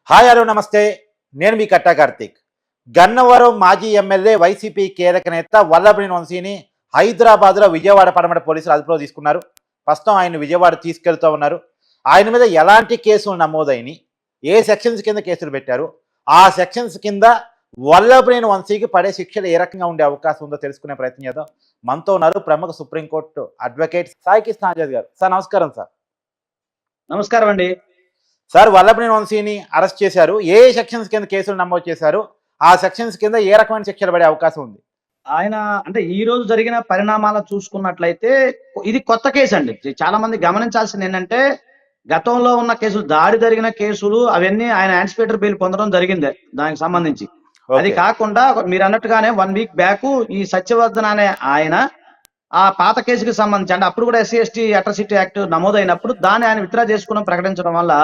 Hi hello నమస్తే. నేను మీ కట్టా కార్తీక్. గన్నవరం మాజీ ఎమ్మెల్యే వైసీపీ కీలక నేత వల్లభనేని వంశీని హైదరాబాద్లో విజయవాడ పడమట పోలీసులు అదుపులో తీసుకున్నారు. ప్రస్తుతం ఆయన విజయవాడ తీసుకెళ్తూ ఉన్నారు. ఆయన మీద ఎలాంటి కేసులు నమోదైని, ఏ సెక్షన్స్ కింద కేసులు పెట్టారు, ఆ సెక్షన్స్ కింద వల్లభనేని వంశీకి పడే శిక్షలు ఏ రకంగా ఉండే అవకాశం ఉందో తెలుసుకునే ప్రయత్నం చేద్దాం. మనతో ఉన్నారు ప్రముఖ సుప్రీంకోర్టు అడ్వకేట్ సాయి కృష్ణ ఆజాద్ గారు. సార్ నమస్కారం. సార్ నమస్కారం అండి. సార్ వల్లభనేని వంశీని అరెస్ట్ చేశారు. ఏ సెక్షన్స్ కింద కేసులు నమోదు చేశారు, ఆ సెక్షన్స్ కింద ఏ రకమైన శిక్షలు పడే అవకాశం ఉంది? ఆయన అంటే ఈ రోజు జరిగిన పరిణామాలు చూసుకున్నట్లయితే ఇది కొత్త కేసు అండి. చాలా మంది గమనించాల్సింది ఏంటంటే గతంలో ఉన్న కేసులు, దాడి జరిగిన కేసులు అవన్నీ ఆయన యాంటిసిపేటరీ బెయిల్ పొందడం జరిగింది దానికి సంబంధించి. అది కాకుండా మీరు అన్నట్టుగానే 1 వీక్ బ్యాక్ ఈ సత్యవర్ధన్ అనే ఆయన ఆ పాత కేసుకి సంబంధించి, అంటే అప్పుడు కూడా SC ST అట్రాసిటీ యాక్ట్ నమోదైనప్పుడు దాన్ని ఆయన విత్డ్రా చేసుకుని ప్రకటించడం వల్ల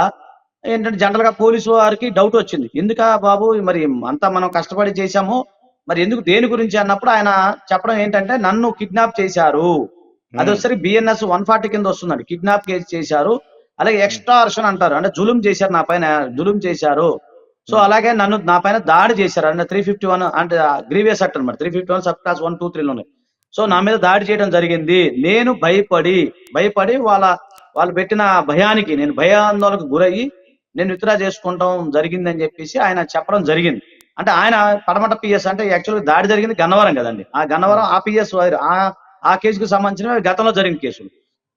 ఏంటంటే జనరల్ గా పోలీసు వారికి డౌట్ వచ్చింది. ఎందుకా బాబు మరి అంతా మనం కష్టపడి చేశాము, మరి ఎందుకు దేని గురించి అన్నప్పుడు ఆయన చెప్పడం ఏంటంటే నన్ను కిడ్నాప్ చేశారు. అది వచ్చేసరికి BNS 140 కింద వస్తుందండి. కిడ్నాప్ కేసు చేశారు, అలాగే ఎక్స్టార్షన్ అంటారు, అంటే జులుం చేశారు, నా పైన జులుం చేశారు. సో అలాగే నా పైన దాడి చేశారు, అంటే 351 అంటే గ్రీవియస్ యాక్ట్ అనమాట. 351 సబ్ క్లాస్ 1, 2, 3 ఉన్నాయి. సో నా మీద దాడి చేయడం జరిగింది. నేను భయపడి వాళ్ళు పెట్టిన భయానికి, నేను భయాందోళనకు గురయ్యి నేను విత్డ్రా చేసుకుంటాం జరిగిందని చెప్పేసి ఆయన చెప్పడం జరిగింది. అంటే ఆయన పడమట PS, అంటే యాక్చువల్గా దాడి జరిగింది గన్నవరం కదండి. ఆ గన్నవరం ఆ PS ఆ కేసుకు సంబంధించిన గతంలో జరిగిన కేసులు.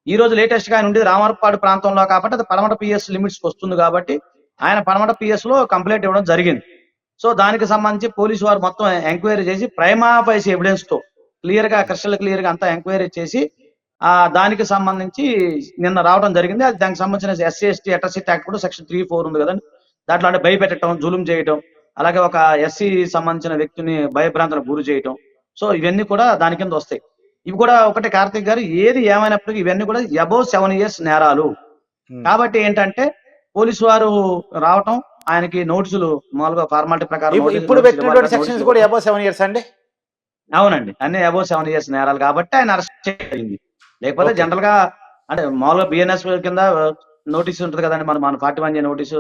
ఈ రోజు లేటెస్ట్ గా ఆయన ఉండేది రామర్పాడు ప్రాంతంలో కాబట్టి అది పడమట PS లిమిట్స్ వస్తుంది కాబట్టి ఆయన పడమట PS లో కంప్లైంట్ ఇవ్వడం జరిగింది. సో దానికి సంబంధించి పోలీసు వారు మొత్తం ఎంక్వైరీ చేసి ప్రైమా ఫైసి ఎవిడెన్స్ తో క్లియర్ గా క్లియర్ గా అంతా ఎంక్వైరీ చేసి దానికి సంబంధించి నిన్న రావడం జరిగింది. అది దానికి సంబంధించిన SC ST అట్రాసిటీ యాక్ట్ కూడా సెక్షన్ 3-4 ఉంది కదండి. దాంట్లో అంటే భయపెట్టడం, జులుం చేయటం, అలాగే ఒక SC సంబంధించిన వ్యక్తిని భయభ్రాంతులకు గురి చేయటం. సో ఇవన్నీ కూడా దాని కింద వస్తాయి. ఇవి కూడా ఒకటే కార్తీక్ గారు, ఏది ఏమైనప్పటికీ ఇవన్నీ కూడా అబౌవ్ 7 years నేరాలు. కాబట్టి ఏంటంటే పోలీసు వారు రావటం, ఆయనకి నోటీసులు మామూలుగా ఫార్మాలిటీ ప్రకారం ఇప్పుడు పెట్టినటువంటి సెక్షన్స్ కూడా అబౌవ్ 7 years అండి. అవునండి, అన్ని అబౌవ్ 7 years నేరాలు కాబట్టి ఆయన అరెస్ట్ చేయింది. లేకపోతే జనరల్ గా అంటే మామూలుగా BNS కింద నోటీస్ ఉంటుంది కదండి, మన 41 నోటీసు,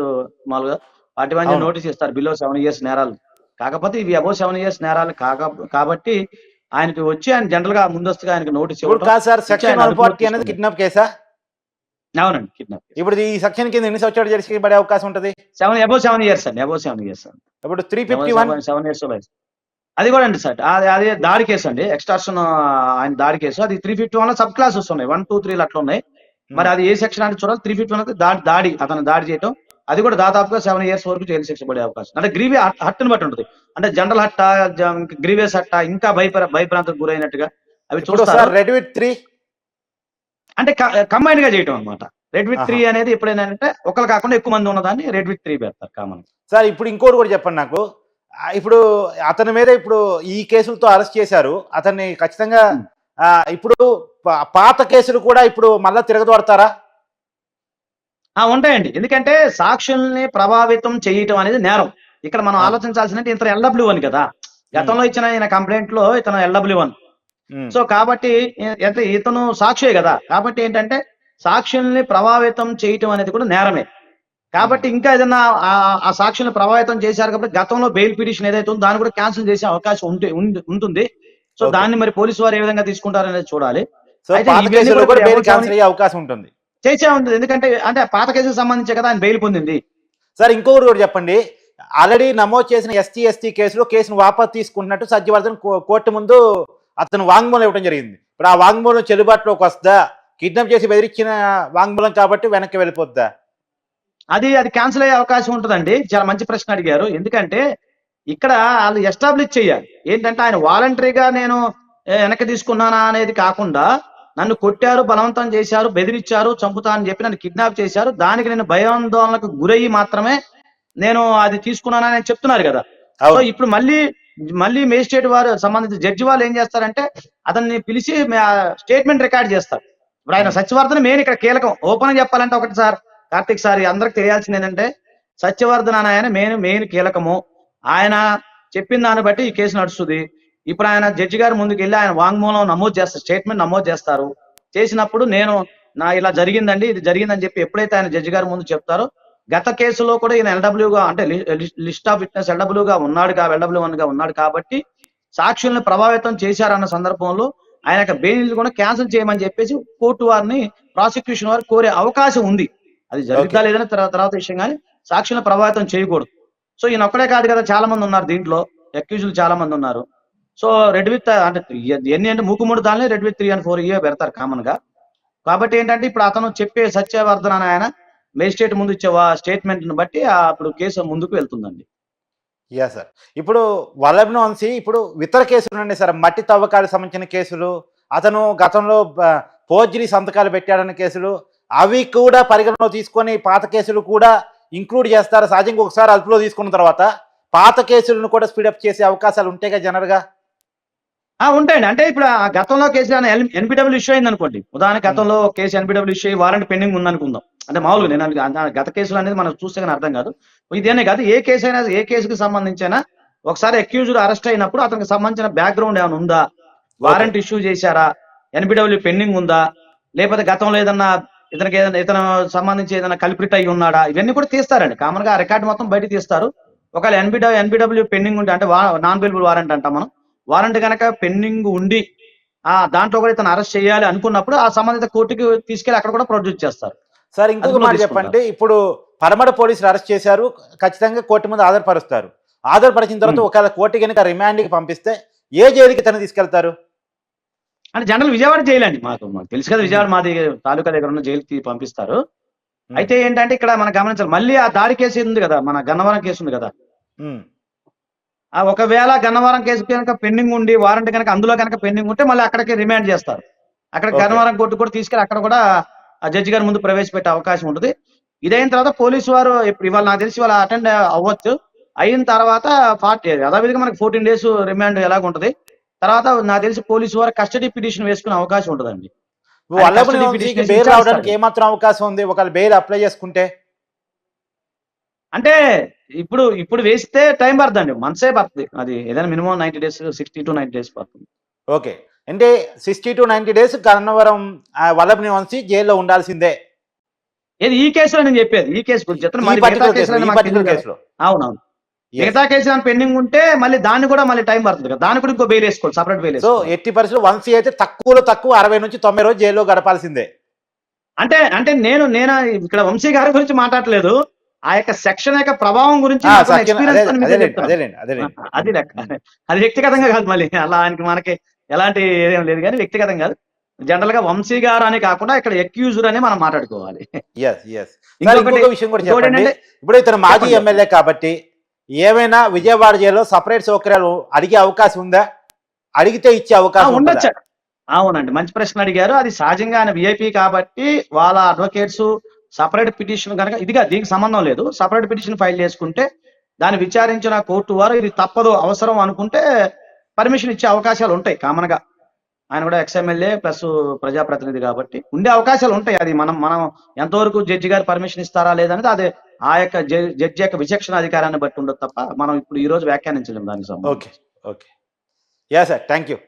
మామూలుగా 41 నోటీస్ ఇస్తారు బిలో 7 years నేరాలు. కాకపోతే ఇవి అబౌవ్ 7 years నేరాలు కాబట్టి ఆయనకి వచ్చి ఆయన జనరల్ గా ముందస్తుగా ఆయనకి నోటీస్ అనేది కిడ్నాప్ కేసా? అవునండి, కిడ్నాప్. ఇప్పుడు ఈ సెక్షన్ కింద ఎన్ని సంవత్సరాలు జైలు పడే అవకాశం ఉంటుంది? అబౌవ్ 7 years అండి, అబౌవ్ 7 years. ఇప్పుడు 351 7 years అది కూడా అండి సార్. అది దాడి కేసు అండి, ఎక్స్టార్షన్ ఆయన దాడి కేసు. అది 351 లో సబ్ క్లాసెస్ ఉన్నాయి, 1, 2, 3 అట్లా ఉన్నాయి. మరి అది ఏ సెక్షన్ అంటే చూడాలి. 351 దాడి అతను దాడి చేయటం, అది కూడా దాదాపుగా 7 years వరకు జైలు శిక్ష పడే అవకాశం. అంటే హట్టుని బట్టి ఉంటుంది. అంటే జనరల్ హట్ట, గ్రీవియస్ హట్ట, ఇంకా భయభ్రాంతకు గురైనట్టుగా అవి చూస్తారు. రెడ్ విత్ 3 అంటే కంబైన్ గా చేయటం అనమాట. రెడ్ విత్ 3 అనేది ఎప్పుడైనా అంటే ఒకరు కాకుండా ఎక్కువ మంది ఉన్నదాన్ని రెడ్ విత్ 3 పెడతారు కామన్. సార్ ఇప్పుడు ఇంకోటి కూడా చెప్పండి నాకు. ఇప్పుడు అతని మీద ఇప్పుడు ఈ కేసులతో అరెస్ట్ చేశారు అతన్ని, ఖచ్చితంగా ఇప్పుడు పాత కేసులు కూడా ఇప్పుడు మళ్ళా తిరగదోడతారా? ఉంటాయండి, ఎందుకంటే సాక్షుల్ని ప్రభావితం చేయటం అనేది నేరం. ఇక్కడ మనం ఆలోచించాల్సిందంటే ఇతను LW1 కదా, గతంలో ఇచ్చిన ఈయన కంప్లైంట్ లో ఇతను LW1. సో కాబట్టి ఇతను సాక్షే కదా, కాబట్టి ఏంటంటే సాక్షుల్ని ప్రభావితం చేయటం అనేది కూడా నేరమే. కాబట్టి ఇంకా ఏదైనా ఆ సాక్షులను ప్రభావితం చేశారు కాబట్టి గతంలో బెయిల్ పిటిషన్ ఏదైతే ఉందో దాన్ని కూడా క్యాన్సిల్ చేసే అవకాశం ఉంటుంది. సో దాన్ని మరి పోలీసు వారు ఏ విధంగా తీసుకుంటారనేది చూడాలి. అవకాశం ఉంటుంది, చేసే ఉంటుంది. ఎందుకంటే అంటే పాత కేసుకు సంబంధించే కదా ఆయన బెయిల్ పొందింది. సార్ ఇంకొకటి కూడా చెప్పండి. ఆల్రెడీ నమోదు చేసిన SC ST కేసును వాపసు తీసుకుంటున్నట్టు సత్యవర్ధన్ కోర్టు ముందు అతను వాంగ్మూలం ఇవ్వడం జరిగింది. ఇప్పుడు ఆ వాంగ్మూలం చెల్లుబాటులోకి వస్తుందా? కిడ్నాప్ చేసి బెదిరించిన వాంగ్మూలం కాబట్టి వెనక్కి వెళ్ళిపోద్దా? అది క్యాన్సిల్ అయ్యే అవకాశం ఉంటుందండి. చాలా మంచి ప్రశ్న అడిగారు. ఎందుకంటే ఇక్కడ వాళ్ళు ఎస్టాబ్లిష్ చేయాలి ఏంటంటే ఆయన వాలంటరీగా నేను వెనక్కి తీసుకున్నానా అనేది కాకుండా, నన్ను కొట్టారు, బలవంతం చేశారు, బెదిరించారు, చంపుతా అని చెప్పి నన్ను కిడ్నాప్ చేశారు, దానికి నేను భయాందోళనకు గురయ్యి మాత్రమే నేను అది తీసుకున్నానని చెప్తున్నారు కదా. సో ఇప్పుడు మళ్ళీ మేజిస్ట్రేట్ వారు సంబంధించిన జడ్జి వాళ్ళు ఏం చేస్తారంటే అతన్ని పిలిచి స్టేట్మెంట్ రికార్డ్ చేస్తారు. ఇప్పుడు ఆయన సత్యవర్ధన్ మెయిన్ ఇక్కడ కీలకం. ఓపెన్ చెప్పాలంటే ఒకటి సార్ కార్తీక్ సార్, అందరికి తెలియాల్సింది ఏంటంటే సత్యవర్ధన్ అని ఆయన మెయిన్ కీలకము. ఆయన చెప్పిన దాన్ని బట్టి ఈ కేసు నడుస్తుంది. ఇప్పుడు ఆయన జడ్జి గారు ముందుకు వెళ్ళి ఆయన వాంగ్మూలం నమోదు చేస్తారు, స్టేట్మెంట్ నమోదు చేస్తారు. చేసినప్పుడు నేను ఇలా జరిగిందండి, ఇది జరిగిందని చెప్పి ఎప్పుడైతే ఆయన జడ్జి గారు ముందు చెప్తారో గత కేసులో కూడా ఈయన ఎల్డబ్ల్యూగా అంటే లిస్ట్ ఆఫ్ విట్నెస్ ఎల్డబ్ల్యూగా ఉన్నాడు LW1 గా ఉన్నాడు కాబట్టి సాక్షుల్ని ప్రభావితం చేశారన్న సందర్భంలో ఆయన బెయిల్ కూడా క్యాన్సిల్ చేయమని చెప్పేసి కోర్టు వారిని ప్రాసిక్యూషన్ వారు కోరే అవకాశం ఉంది. అది జరుగుతా ఓకే. లేదని తర్వాత విషయం, కానీ సాక్షులను ప్రభావితం చేయకూడదు. సో ఈయన ఒక్కడే కాదు కదా, చాలా మంది ఉన్నారు దీంట్లో, అక్యూజులు చాలా మంది ఉన్నారు. సో రెడ్ విత్ అంటే ఎన్ని అంటే మూకుముడు దాన్ని రెడ్ విత్ 3 and 4 ఇయే పెడతారు కామన్ గా. కాబట్టి ఏంటంటే ఇప్పుడు అతను చెప్పే సత్యవర్ధన్ అని ఆయన మేజిస్ట్రేట్ ముందు ఇచ్చే స్టేట్మెంట్ ని బట్టి అప్పుడు కేసు ముందుకు వెళ్తుందండి. Yeah sir. ఇప్పుడు వల్లభ్ని వంశీ ఇప్పుడు ఇతర కేసులు ఉన్నాయి సార్. మట్టి తవ్వకాలకు సంబంధించిన కేసులు, అతను గతంలో ఫోర్జరీ సంతకాలు పెట్టాడన్న కేసులు, అవి కూడా పరిగణలో తీసుకొని పాత కేసులు కూడా ఇంక్లూడ్ చేస్తారు. సహజంగా ఒకసారి అదుపులో తీసుకున్న తర్వాత పాత కేసులను కూడా స్పీడప్ చేసే అవకాశాలు ఉంటాయి కదా జనరల్గా. ఉంటాయండి. అంటే ఇప్పుడు ఆ గతంలో కేసు ఎన్బిడబ్ల్యూ ఇష్యూ అయింది అనుకోండి, ఉదాహరణ గతంలో case NBW issue warrant pending ఉందనుకుందాం. అంటే మామూలుగా నేను గత కేసులు అనేది మనం చూస్తే కానీ అర్థం కాదు. ఇదేనే కాదు, ఏ కేసు అయినా ఏ కేసుకి సంబంధించిన ఒకసారి అక్యూజ్డ్ అరెస్ట్ అయినప్పుడు అతనికి సంబంధించిన బ్యాక్గ్రౌండ్ ఏమైనా ఉందా, వారెంట్ ఇష్యూ చేశారా, ఎన్బిడబ్ల్యూ పెండింగ్ ఉందా, లేకపోతే గతంలో ఏదన్నా ఇతను సంబంధించి ఏదైనా కల్పిట్ అయి ఉన్నాడా, ఇవన్నీ కూడా తీస్తారండి. కామన్ గా ఆ రికార్డు మొత్తం బయట తీస్తారు. ఒకవేళ ఎన్బిడబ్ల్యూ పెండింగ్ ఉంటే అంటే నాన్ బెయిలబుల్ వారెంట్ అంటాం మనం, వారెంట్ కనుక పెండింగ్ ఉండి దాంట్లో కూడా ఇతను అరెస్ట్ చేయాలి అనుకున్నప్పుడు ఆ సంబంధిత కోర్టుకి తీసుకెళ్లి అక్కడ కూడా ప్రొడ్యూస్ చేస్తారు. సార్ ఇంకొక మాట చెప్పండి, ఇప్పుడు పడమట పోలీసులు అరెస్ట్ చేశారు, ఖచ్చితంగా కోర్టు ముందు ఆధారపరుస్తారు. ఆధారపరిచిన తర్వాత ఒకవేళ కోర్టు కనుక రిమాండ్కి పంపిస్తే ఏ జైలుకి తను తీసుకెళ్తారు? అంటే జనరల్ విజయవాడ జైలు అండి, మాకు తెలుసు కదా, విజయవాడ మాది తాలూకా దగ్గర ఉన్న జైలుకి పంపిస్తారు. అయితే ఏంటంటే ఇక్కడ మనం గమనించాలి, మళ్ళీ ఆ దాడి కేసు ఉంది కదా, మన గన్నవరం కేసు ఉంది కదా, ఒకవేళ గన్నవరం కేసు కనుక పెండింగ్ ఉండి వారెంట్ కనుక అందులో కనుక పెండింగ్ ఉంటే మళ్ళీ అక్కడికి రిమాండ్ చేస్తారు. అక్కడ గన్నవరం కోర్టు కూడా తీసుకెళ్ళి అక్కడ కూడా ఆ జడ్జి గారి ముందు ప్రవేశపెట్టే అవకాశం ఉంటుంది. ఇదైన తర్వాత పోలీసు వారు ఇప్పుడు ఇవాళ నాకు తెలిసి వాళ్ళు అటెండ్ అవ్వచ్చు. అయిన తర్వాత యథావిధిగా మనకి 14 days రిమాండ్ ఎలాగ ఉంటుంది. తర్వాత నాకు తెలిసి పోలీసు వారు కస్టడీ పిటిషన్ వేసుకునే అవకాశం ఉంటుందండి. బెయిల్ రావడానికి ఏమాత్రం అవకాశం ఉంది ఒకవేళ బెయిల్ అప్లై చేసుకుంటే? అంటే ఇప్పుడు వేస్తే టైం పడుతుందండి, మంత్సే పడుతుంది. అది ఏదైనా మినిమం 90 days, 60 to 90 days పడుతుంది. ఓకే, అంటే 60 to 90 days గన్నవరం వల్లభ్ని వంశీ జైల్లో ఉండాల్సిందే. ఏది ఈ కేసులో నేను చెప్పేది, ఈ కేసు గురించి చెప్తాను. అవునవును, మిగతా కేసులు పెండింగ్ ఉంటే మళ్ళీ దాన్ని కూడా మళ్ళీ టైం పడుతుంది కదా, దాన్ని కూడా ఇంకో బెయిల్ వేసుకోవాలి, సపరేట్ బెయిల్. సో ఎట్టి పరిస్థితుల్లో వంశీ అయితే తక్కువ 60 నుంచి 90 రోజులు జైల్లో గడపాల్సిందే. అంటే నేను ఇక్కడ వంశీ గారి గురించి మాట్లాడలేదు, ఆ యొక్క సెక్షన్ యొక్క ప్రభావం గురించి అది లెక్క. అది వ్యక్తిగతంగా కాదు, మళ్ళీ అలా మనకి ఎలాంటి ఏదేం లేదు, కానీ వ్యక్తిగతం కాదు. జనరల్ గా వంశీ గారు అని కాకుండా ఇక్కడ అక్యూజ్డ్ అని మనం మాట్లాడుకోవాలి. ఇంకొక విషయం కూడా చెప్పండి, ఇప్పుడు ఇతను మాజీ ఎమ్మెల్యే కాబట్టి ఏమైనా విజయవాడ జైల్లో సపరేట్ సౌకర్యాలు అడిగే అవకాశం ఉందా? అడిగితే ఇచ్చే అవకాశం ఉండొచ్చు. అవునండి, మంచి ప్రశ్న అడిగారు. అది సహజంగా ఆయన విఐపి కాబట్టి వాళ్ళ అడ్వకేట్స్ సపరేట్ పిటిషన్ కనుక దీనికి సంబంధం లేదు, సపరేట్ పిటిషన్ ఫైల్ చేసుకుంటే దాన్ని విచారించిన కోర్టు వారు ఇది తప్పదు అవసరం అనుకుంటే పర్మిషన్ ఇచ్చే అవకాశాలు ఉంటాయి. కామన్ గా ఆయన కూడా ఎక్స్ఎమ్మెల్యే ప్లస్ ప్రజాప్రతినిధి కాబట్టి ఉండే అవకాశాలు ఉంటాయి. అది మనం ఎంతవరకు జడ్జి గారు పర్మిషన్ ఇస్తారా లేదనేది అది ఆ యొక్క జడ్జి యొక్క విచక్షణ అధికారాన్ని బట్టి ఉండదు తప్ప మనం ఇప్పుడు ఈ రోజు వ్యాఖ్యానించలేము దానికి సంబంధించి. Okay, yeah sir, thank you.